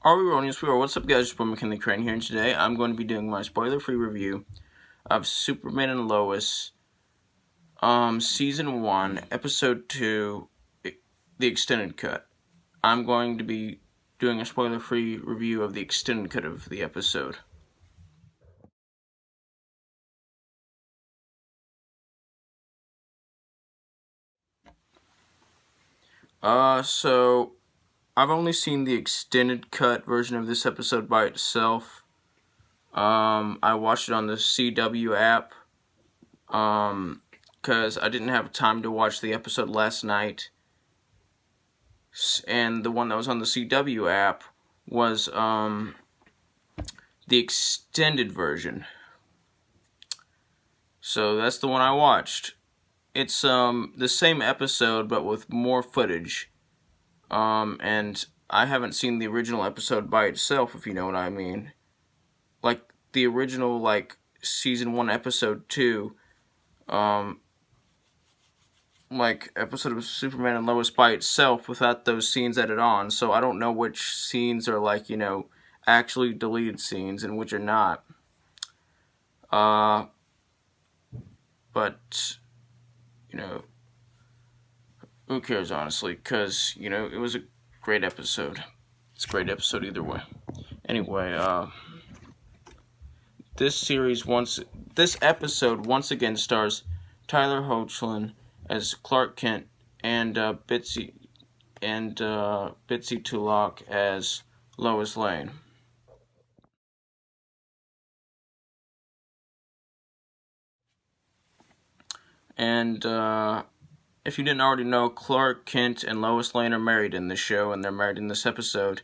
Are we rolling? Yes, we are. What's up, guys? It's boy McKinley Crain here, and today I'm going to be doing my spoiler-free review of Superman and Lois, Season 1, Episode 2, the extended cut. I'm going to be doing a spoiler-free review of the extended cut of the episode. So I've only seen the extended cut version of this episode by itself. I watched it on the CW app, because I didn't have time to watch the episode last night. And the one that was on the CW app was, the extended version. So that's the one I watched. It's, the same episode, but with more footage. And I haven't seen the original episode by itself, if you know what I mean. Like, the original, Season 1, Episode 2, episode of Superman and Lois by itself without those scenes added on. So I don't know which scenes are, actually deleted scenes and which are not. But, who cares, honestly, because, it was a great episode. It's a great episode either way. Anyway, this episode once again stars Tyler Hoechlin as Clark Kent and Bitsy Tulloch as Lois Lane. And if you didn't already know, Clark Kent and Lois Lane are married in this show, and they're married in this episode.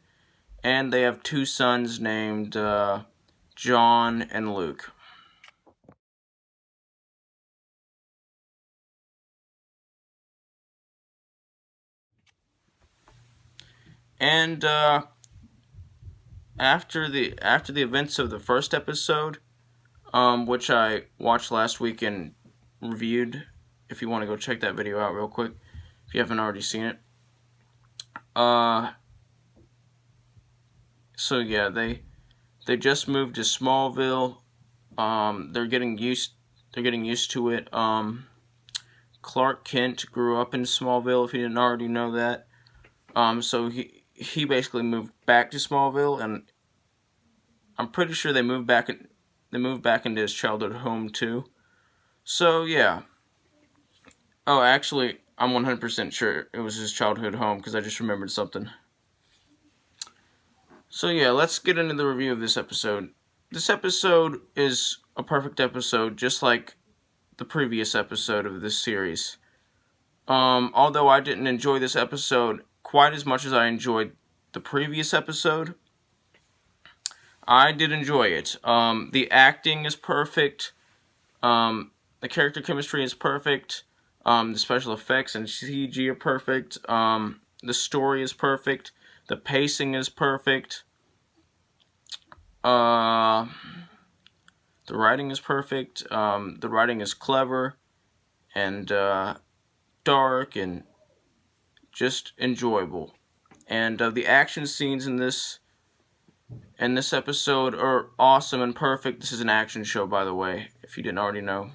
And they have two sons named John and Luke. And after the events of the first episode, which I watched last week and reviewed, if you want to go check that video out real quick, if you haven't already seen it. So yeah, they just moved to Smallville. They're getting used to it. Clark Kent grew up in Smallville, if you didn't already know that. So he basically moved back to Smallville, and I'm pretty sure they moved back into his childhood home too. So yeah. Oh, actually, I'm 100% sure it was his childhood home, because I just remembered something. So yeah, let's get into the review of this episode. This episode is a perfect episode, just like the previous episode of this series. Although I didn't enjoy this episode quite as much as I enjoyed the previous episode, I did enjoy it. The acting is perfect. The character chemistry is perfect. The special effects and CG are perfect. The story is perfect. The pacing is perfect. The writing is perfect. The writing is clever and dark and just enjoyable. And the action scenes in this episode are awesome and perfect. This is an action show, by the way, if you didn't already know.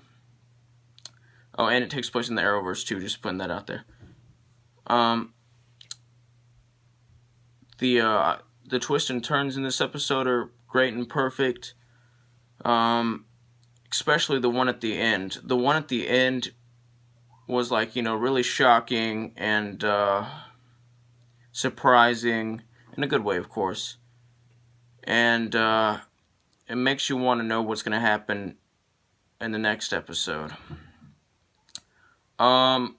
Oh, and it takes place in the Arrowverse too, just putting that out there. The twists and turns in this episode are great and perfect. Especially the one at the end. The one at the end was really shocking and surprising in a good way, of course. And it makes you want to know what's going to happen in the next episode. And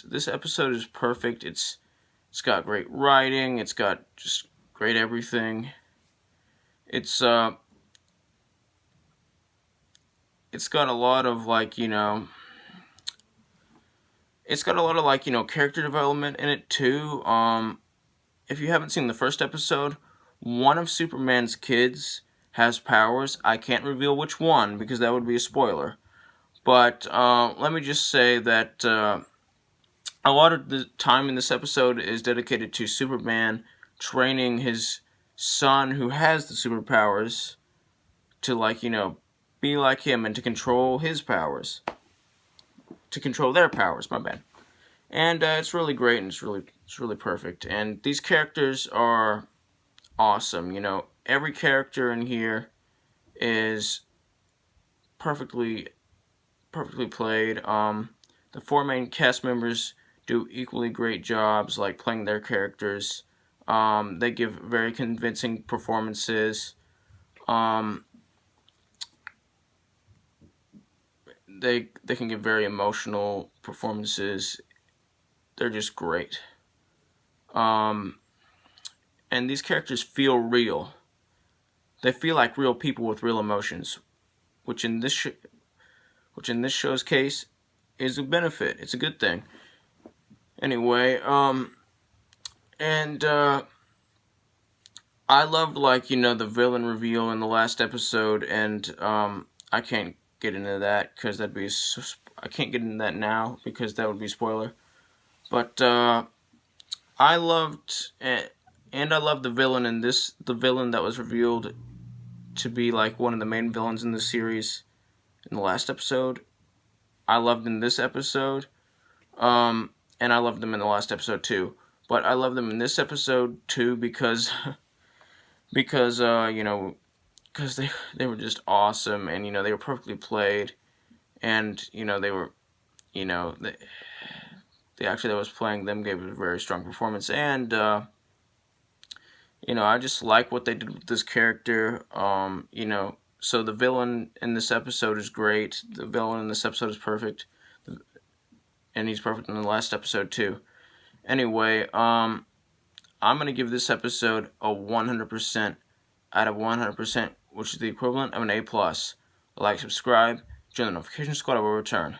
this episode is perfect. It's got great writing. It's got just great everything. It's got a lot of it's got a lot of character development in it too. If you haven't seen the first episode, one of Superman's kids has powers. I can't reveal which one because that would be a spoiler. But let me just say that a lot of the time in this episode is dedicated to Superman training his son who has the superpowers to, like, be like him and to control his powers. To control their powers, my bad. And it's really great, and it's really perfect. And these characters are awesome. Every character in here is perfectly played. The four main cast members do equally great jobs, like playing their characters. They give very convincing performances. They can give very emotional performances. They're just great. And these characters feel real. They feel like real people with real emotions, which in this show's case is a benefit. It's a good thing. Anyway, and I loved, the villain reveal in the last episode, and I can't get into that because I can't get into that now because that would be spoiler. But I loved and I loved the villain in this. The villain that was revealed to be like one of the main villains in the series in the last episode, I loved in this episode. And I loved them in the last episode too. But I love them in this episode too because because they were just awesome, and they were perfectly played, and they were the actor that was playing them gave a very strong performance, and I just like what they did with this character. So the villain in this episode is great. The villain in this episode is perfect, and he's perfect in the last episode too. Anyway, I'm gonna give this episode a 100% out of 100%, which is the equivalent of an A+. Like, subscribe, join the notification squad. I will return.